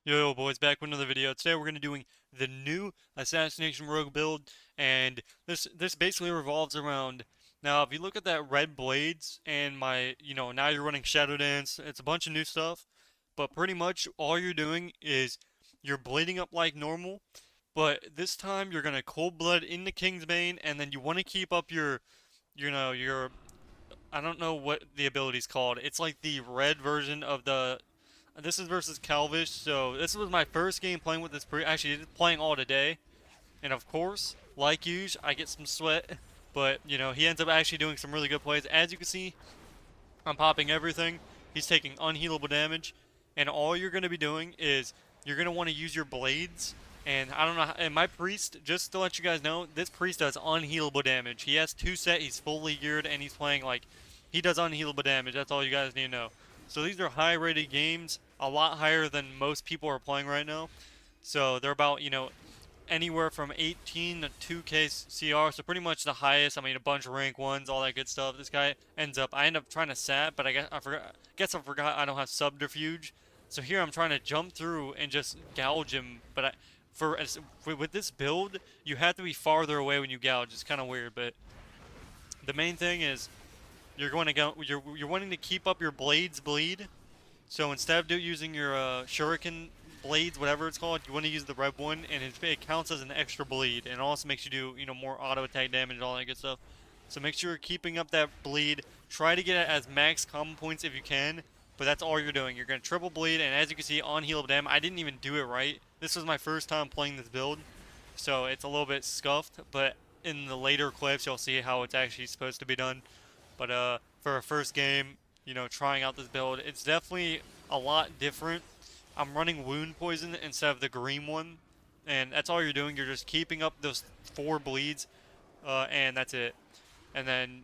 Yo, boys, back with another video. Today we're going to be doing the new Assassination Rogue build, and this basically revolves around. Now, if you look at that red blades and now you're running Shadow Dance. It's a bunch of new stuff, but pretty much all you're doing is you're blading up like normal, but this time you're going to cold blood into Kingsbane, and then you want to keep up your I don't know what the ability's called. It's like the red version of the this is versus Calvish, so this was my first game playing with this actually playing all today. And of course, like usual, I get some sweat, but he ends up actually doing some really good plays. As you can see, I'm popping everything. He's taking unhealable damage, and all you're going to be doing is you're going to want to use your blades. And I don't know, and my priest, just to let you guys know, this priest does unhealable damage. He has two set, he's fully geared, and he's playing like, he does unhealable damage. That's all you guys need to know. So these are high rated games, a lot higher than most people are playing right now. So they're about, anywhere from 18 to 2K CR, so pretty much the highest. I mean, a bunch of rank ones, all that good stuff. This guy I end up trying to sap, but I forgot I don't have subterfuge. So here I'm trying to jump through and just gouge him, but with this build, you have to be farther away when you gouge. It's kind of weird, but the main thing is you're wanting to keep up your blades bleed. So instead of using your shuriken blades, whatever it's called, you want to use the red one, and it counts as an extra bleed, and it also makes you do more auto attack damage and all that good stuff. So make sure you're keeping up that bleed. Try to get it as max common points if you can, but that's all you're doing. You're gonna triple bleed, and as you can see, on heal damage, I didn't even do it right. This was my first time playing this build, so it's a little bit scuffed. But in the later clips, you'll see how it's actually supposed to be done. But for a first game, trying out this build, it's definitely a lot different. I'm running wound poison instead of the green one, and that's all you're doing. You're just keeping up those four bleeds, and that's it. And then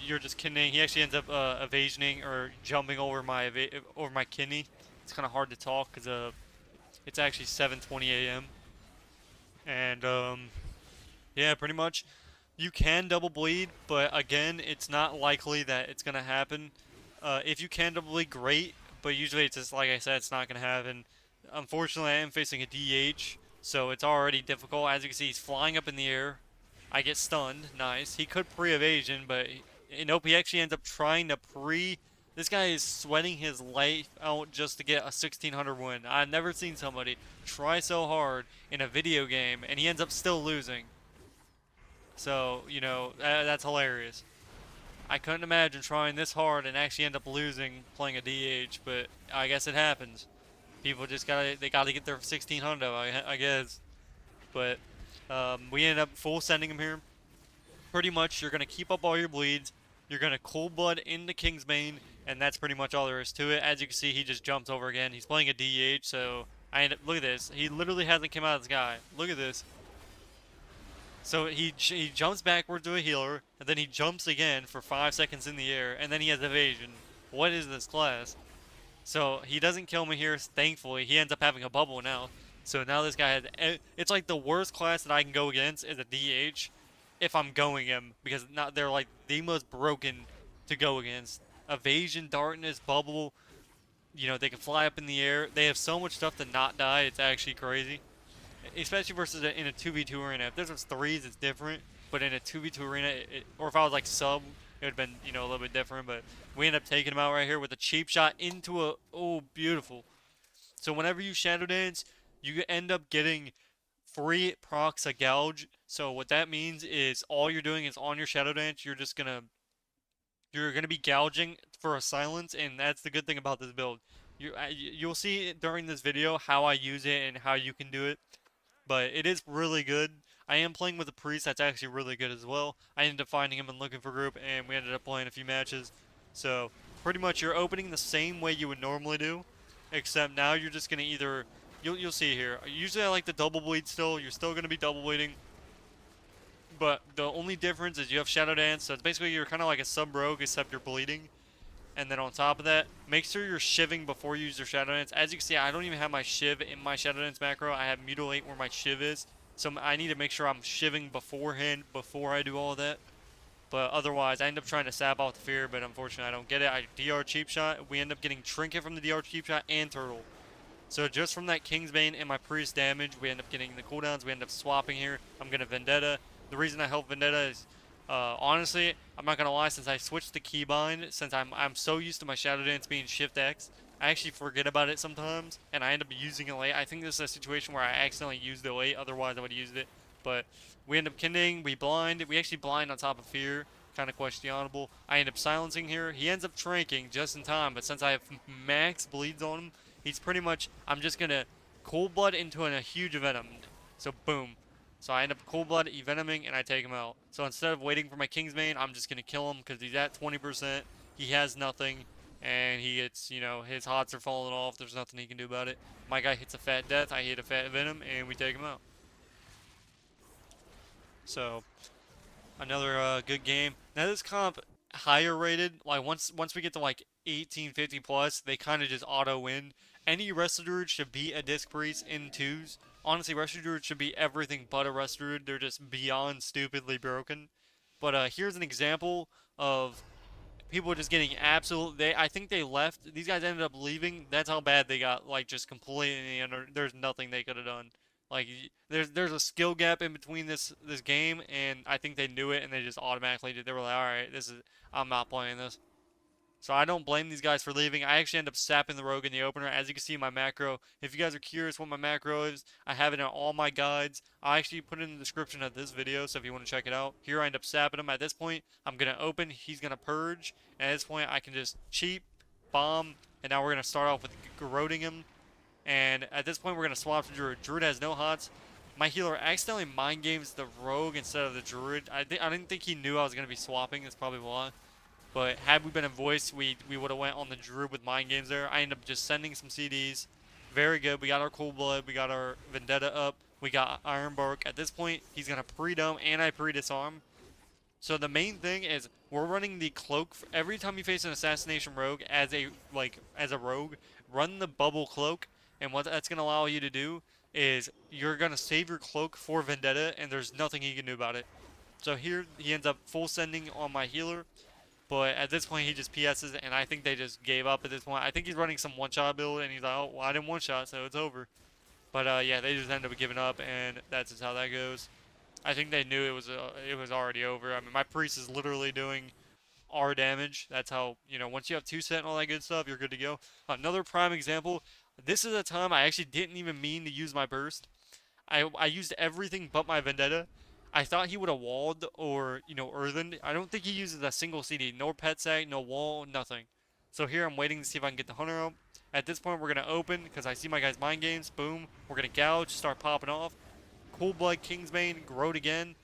you're just kidneying. He actually ends up evasioning or jumping over my kidney. It's kind of hard to talk because it's actually 7:20 a.m. And yeah, pretty much. You can double bleed, but again, it's not likely that it's gonna happen. If you can double bleed, great, but usually it's just like I said, it's not gonna happen. Unfortunately, I am facing a DH, so it's already difficult. As you can see, he's flying up in the air. I get stunned. Nice. He could pre-evasion, but nope. He actually ends up trying to pre. This guy is sweating his life out just to get a 1600 win. I've never seen somebody try so hard in a video game, and he ends up still losing. So, that's hilarious. I couldn't imagine trying this hard and actually end up losing playing a DH, but I guess it happens. People just they gotta get their 1600, I guess. But we ended up full sending him here. Pretty much, you're gonna keep up all your bleeds. You're gonna cold blood into Kingsbane, and that's pretty much all there is to it. As you can see, he just jumps over again. He's playing a DH, so look at this. He literally hasn't come out of the sky. Look at this. So he jumps backward to a healer, and then he jumps again for 5 seconds in the air, and then he has evasion. What is this class? So he doesn't kill me here, thankfully. He ends up having a bubble now. So now this guy has... It's like the worst class that I can go against is a DH if I'm going him, because now they're like the most broken to go against. Evasion, darkness, bubble, they can fly up in the air. They have so much stuff to not die, it's actually crazy. Especially versus in a 2v2 arena. If this was threes, it's different. But in a 2v2 arena, or if I was like sub, it would have been, a little bit different. But we end up taking him out right here with a cheap shot into a, oh, beautiful. So whenever you Shadow Dance, you end up getting free procs a gouge. So what that means is all you're doing is on your Shadow Dance, you're gonna be gouging for a silence, and that's the good thing about this build. You'll see during this video how I use it and how you can do it, but it is really good. I am playing with a priest that's actually really good as well. I ended up finding him and looking for group, and we ended up playing a few matches. So pretty much you're opening the same way you would normally do, except now you're just gonna either you'll see here. Usually I like the double bleed still. You're still gonna be double bleeding, but the only difference is you have Shadow Dance, so it's basically you're kind of like a sub rogue except you're bleeding. And then on top of that, make sure you're shivving before you use your Shadow Dance. As you can see, I don't even have my shiv in my Shadow Dance macro. I have mutilate where my shiv is. So I need to make sure I'm shivving beforehand before I do all of that. But otherwise, I end up trying to sap off the fear, but unfortunately I don't get it. I DR cheap shot. We end up getting Trinket from the DR cheap shot and Turtle. So just from that Kingsbane and my Priest damage, we end up getting the cooldowns. We end up swapping here. I'm gonna Vendetta. The reason I help Vendetta is, honestly, I'm not gonna lie. Since I switched to keybind, since I'm so used to my Shadow Dance being Shift X, I actually forget about it sometimes, and I end up using it late. I think this is a situation where I accidentally used it late. Otherwise, I would have used it. But we end up kindling. We blind. We actually blind on top of Fear. Kind of questionable. I end up silencing here. He ends up tranking just in time, but since I have max bleeds on him, he's pretty much, I'm just going to cold blood into a huge venom. So boom. So I end up cold blood envenoming and I take him out. So instead of waiting for my Kingsbane, I'm just going to kill him because he's at 20%. He has nothing and he gets, you know, his hots are falling off. There's nothing he can do about it. My guy hits a fat death. I hit a fat venom and we take him out. So another good game. Now this comp higher rated, like once we get to like 1850 plus, they kind of just auto win. Any Resto Druid should be a Disc Priest in twos. Honestly, Resto Druid should be everything but a Resto Druid. They're just beyond stupidly broken. But here's an example of people just getting absolute. I think they left. These guys ended up leaving. That's how bad they got. Like just completely under. There's nothing they could have done. Like there's a skill gap in between this game, and I think they knew it, and they just automatically did. They were like, all right, this is I'm not playing this. So I don't blame these guys for leaving. I actually end up sapping the rogue in the opener. As you can see in my macro, if you guys are curious what my macro is, I have it in all my guides. I actually put it in the description of this video, so if you want to check it out. Here I end up sapping him. At this point, I'm going to open. He's going to purge. And at this point, I can just cheap, bomb, and now we're going to start off with corroding him. And at this point, we're going to swap to Druid. Druid has no hots. My healer accidentally mind games the rogue instead of the Druid. I didn't think he knew I was going to be swapping. That's probably why. But had we been in voice, we would have went on the Druid with mind games there. I end up just sending some CDs. Very good. We got our Cold Blood. We got our Vendetta up. We got Iron Bark. At this point, he's going to pre-dome and I pre-disarm. So the main thing is we're running the cloak. Every time you face an Assassination Rogue as a rogue, run the bubble cloak. And what that's going to allow you to do is you're going to save your cloak for Vendetta, and there's nothing he can do about it. So here he ends up full sending on my healer. But at this point, he just PS's, and I think they just gave up at this point. I think he's running some one-shot build, and he's like, oh, well, I didn't one-shot, so it's over. But yeah, they just ended up giving up, and that's just how that goes. I think they knew it was already over. I mean, my priest is literally doing R damage. That's how, you know, once you have 2 set and all that good stuff, you're good to go. Another prime example, this is a time I actually didn't even mean to use my burst. I used everything but my Vendetta. I thought he would have walled or, you know, earthened. I don't think he uses a single CD. No pet sack, no wall, nothing. So here I'm waiting to see if I can get the hunter out. At this point, we're going to open because I see my guy's mind games. Boom. We're going to gouge, start popping off. Cool Blood, Kingsbane, Growed again.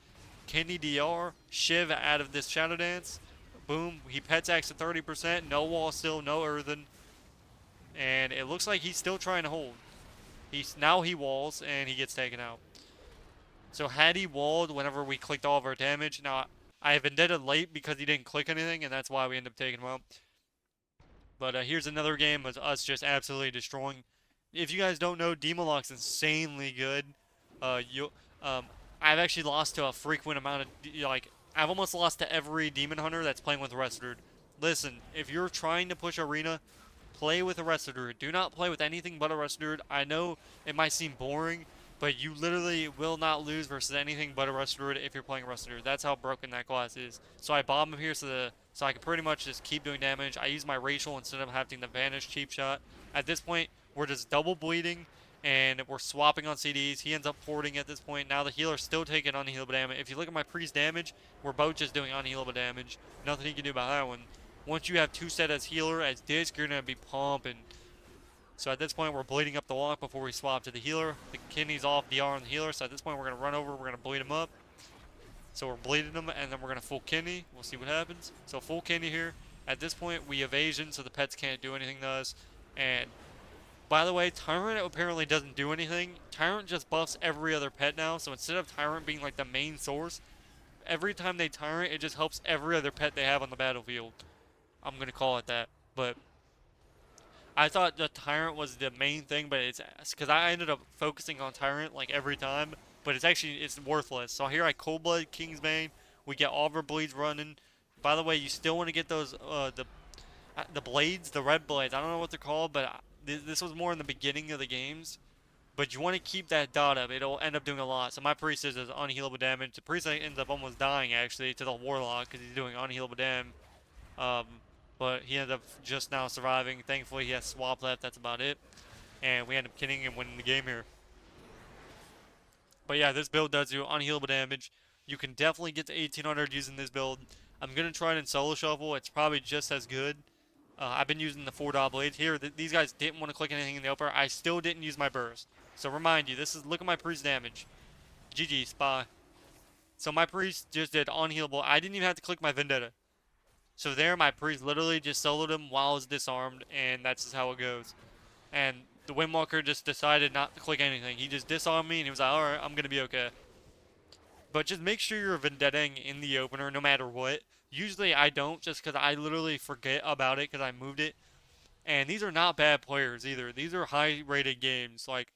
Kenny DR, Shiv out of this Shadow Dance. Boom. He pet sacks to 30%. No wall still, no earthen. And it looks like he's still trying to hold. Now he walls and he gets taken out. So had he walled whenever we clicked all of our damage, now I have Vendetta late because he didn't click anything, and that's why we end up taking him out. But here's another game of us just absolutely destroying. If you guys don't know, Demolock's insanely good. I've actually lost to a frequent amount of, like, I've almost lost to every Demon Hunter that's playing with Resto Druid. Listen, if you're trying to push Arena, play with a Resto Druid. Do not play with anything but a Resto Druid. I know it might seem boring, but you literally will not lose versus anything but a Resto Druid if you're playing Resto Druid. That's how broken that class is. So I bomb him here so I can pretty much just keep doing damage. I use my racial instead of having the vanish cheap shot. At this point, we're just double bleeding, and we're swapping on CDs. He ends up porting at this point. Now the healer's still taking unhealable damage. If you look at my priest damage, we're both just doing unhealable damage. Nothing he can do about that one. Once you have 2 set as healer, as disc, you're going to be pumping. So at this point, we're bleeding up the lock before we swap to the healer. The kidney's off DR on the healer, so at this point, we're going to run over, we're going to bleed him up. So we're bleeding him, and then we're going to full kidney. We'll see what happens. So full kidney here. At this point, we evasion, so the pets can't do anything to us. And by the way, Tyrant apparently doesn't do anything. Tyrant just buffs every other pet now, so instead of Tyrant being like the main source, every time they Tyrant, it just helps every other pet they have on the battlefield. I'm going to call it that. But I thought the Tyrant was the main thing, but it's because I ended up focusing on Tyrant like every time, but it's worthless. So here I Cold Blood, Kingsbane, we get all of our bleeds running. By the way, you still want to get those the blades, the red blades. I don't know what they're called, but This was more in the beginning of the games, but you want to keep that dot up. It'll end up doing a lot. So my priest is unhealable damage. The priest ends up almost dying actually to the warlock because he's doing unhealable damage. Um, but he ended up just now surviving. Thankfully, he has swap left. That's about it. And we end up killing him, winning the game here. But yeah, this build does do unhealable damage. You can definitely get to 1800 using this build. I'm gonna try it in solo shuffle. It's probably just as good. I've been using the 4 dot blades here. These guys didn't want to click anything in the upper. I still didn't use my burst. So remind you, this is look at my priest damage. GG, spy. So my priest just did unhealable. I didn't even have to click my vendetta. So there, my priest literally just soloed him while I was disarmed, and that's just how it goes. And the Windwalker just decided not to click anything. He just disarmed me, and he was like, alright, I'm gonna be okay. But just make sure you're vendettaing in the opener no matter what. Usually I don't, just because I literally forget about it because I moved it. And these are not bad players either. These are high rated games. Like,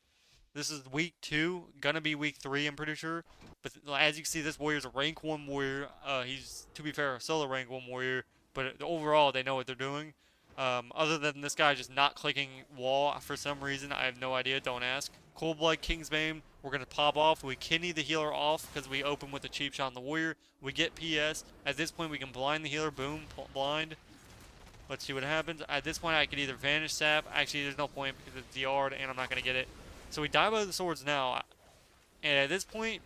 this is week 2, gonna be week 3, I'm pretty sure. But as you can see, this warrior's a rank 1 warrior. He's, to be fair, a solo rank 1 warrior. But overall, they know what they're doing. Other than this guy just not clicking wall for some reason, I have no idea, don't ask. Cold Blood Kingsbane, we're going to pop off. We kidney the healer off because we open with a cheap shot on the warrior. We get PS. At this point, we can blind the healer. Boom, blind. Let's see what happens. At this point, I could either vanish sap. Actually, there's no point because it's DR'd and I'm not going to get it. So we die by the swords now. And at this point,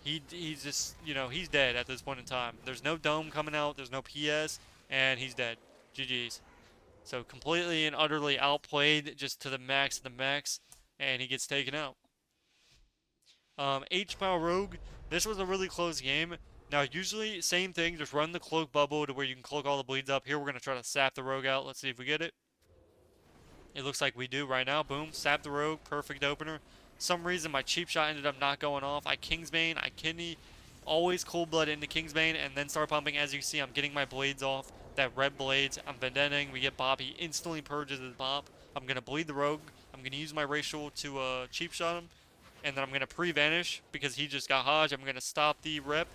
he's just, you know, he's dead at this point in time. There's no dome coming out. There's no PS. And he's dead. GG's. So completely and utterly outplayed just to the max of the max. And he gets taken out. H-Power Rogue. This was a really close game. Now, usually, same thing. Just run the cloak bubble to where you can cloak all the bleeds up. Here, we're going to try to sap the rogue out. Let's see if we get it. It looks like we do right now. Boom. Sap the rogue. Perfect opener. Some reason, my cheap shot ended up not going off. I Kingsbane. I kidney. Always cold blood into Kingsbane. And then start pumping. As you can see, I'm getting my blades off. That red blades. I'm vendettaing. We get Bob. He instantly purges his Bob. I'm going to bleed the rogue. I'm going to use my racial to cheap shot him. And then I'm going to pre-vanish because he just got Hodge. I'm going to stop the rep.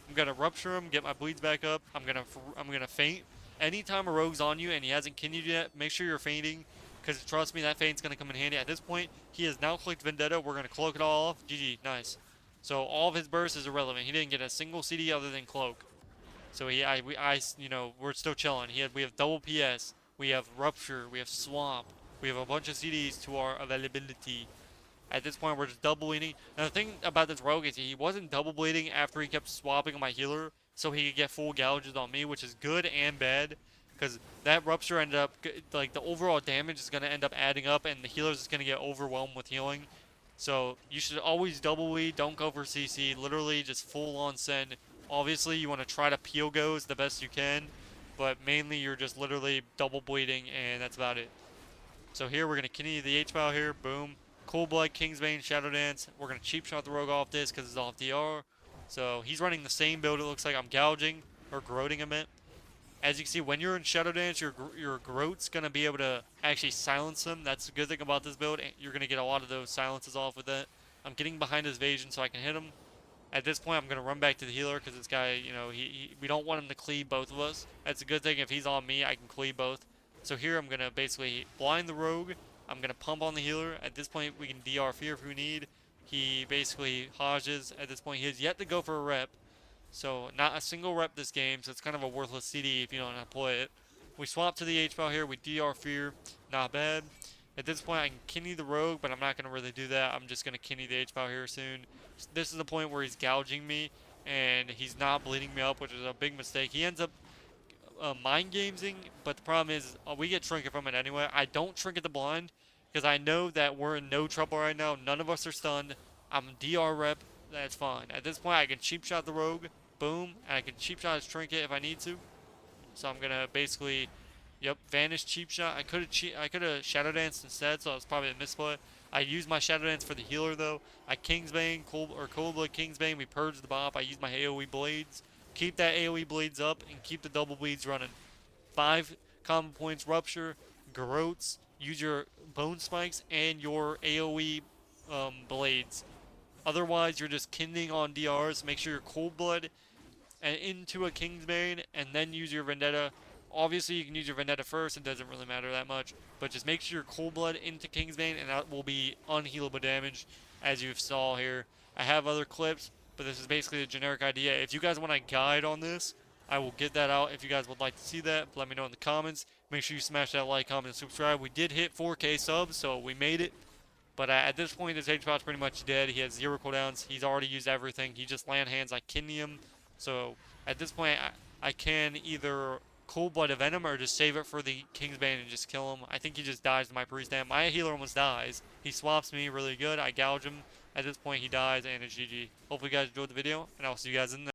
I'm going to rupture him, get my bleeds back up. I'm going to feint. Anytime a rogue's on you and he hasn't kidneyed yet, make sure you're feinting because trust me, that feint's going to come in handy. At this point, he has now clicked Vendetta. We're going to cloak it all off. GG, nice. So all of his burst is irrelevant. He didn't get a single CD other than cloak. So you know, we're still chilling. We have double PS. We have rupture. We have swamp. We have a bunch of CDs to our availability. At this point, we're just double bleeding. Now, the thing about this rogue is he wasn't double bleeding after he kept swapping on my healer, so he could get full gouges on me, which is good and bad, because that rupture ended up, like, the overall damage is going to end up adding up, and the healer's is going to get overwhelmed with healing. So, you should always double bleed, don't go for CC, literally just full on send. Obviously, you want to try to peel goes the best you can, but mainly you're just literally double bleeding, and that's about it. So here, we're going to kidney the H-Bow here, boom. Cold Blood, Kingsbane, Shadow Dance. We're going to cheap shot the rogue off this because it's off DR. So he's running the same build. It looks like I'm gouging or growing a bit. As you can see, when you're in Shadow Dance, your Groat's going to be able to actually silence him. That's the good thing about this build. You're going to get a lot of those silences off with it. I'm getting behind his evasion so I can hit him. At this point, I'm going to run back to the healer because this guy, you know, we don't want him to cleave both of us. That's a good thing. If he's on me, I can cleave both. So here, I'm going to basically blind the rogue. I'm going to pump on the healer. At this point, we can DR fear if we need. He basically hodges. At this point, he has yet to go for a rep. So, not a single rep this game. So, it's kind of a worthless CD if you don't know how to play it. We swap to the H-Bow here. We DR fear. Not bad. At this point, I can kidney the rogue, but I'm not going to really do that. I'm just going to kidney the H-Bow here soon. This is the point where he's gouging me, and he's not bleeding me up, which is a big mistake. He ends up mind gamesing, but the problem is we get trinket from it anyway. I don't trinket the blind because I know that we're in no trouble right now. None of us are stunned. I'm DR rep. That's fine. At this point, I can cheap shot the rogue. Boom. And I can cheap shot his trinket if I need to. So I'm going to basically, yep, vanish cheap shot. I could have Shadow Danced instead, so it's probably a misplay. I use my Shadow Dance for the healer, though. I Kingsbane, Cold Blood Kingsbane. We purge the bop. I use my AoE blades. Keep that AoE blades up and keep the double bleeds running. 5 combo points, rupture, garrotes. Use your bone spikes and your AoE blades. Otherwise, you're just kindling on DRs. Make sure you're cold blood and into a Kingsbane, and then use your vendetta. Obviously, you can use your Vendetta first. It doesn't really matter that much. But just make sure you're Cold Blood into Kingsbane, and that will be unhealable damage, as you saw here. I have other clips, but this is basically the generic idea. If you guys want a guide on this, I will get that out. If you guys would like to see that, let me know in the comments. Make sure you smash that like, comment, and subscribe. We did hit 4K subs, so we made it. But at this point, this H-Pot's pretty much dead. He has 0 cooldowns. He's already used everything. He just land hands like Kinium. So at this point, I can either Cold Blood Venom or just save it for the Kingsbane and just kill him. I think he just dies to my pre-stamp. My healer almost dies. He swaps me really good. I gouge him. At this point, he dies, and it's GG. Hopefully you guys enjoyed the video, and I'll see you guys in the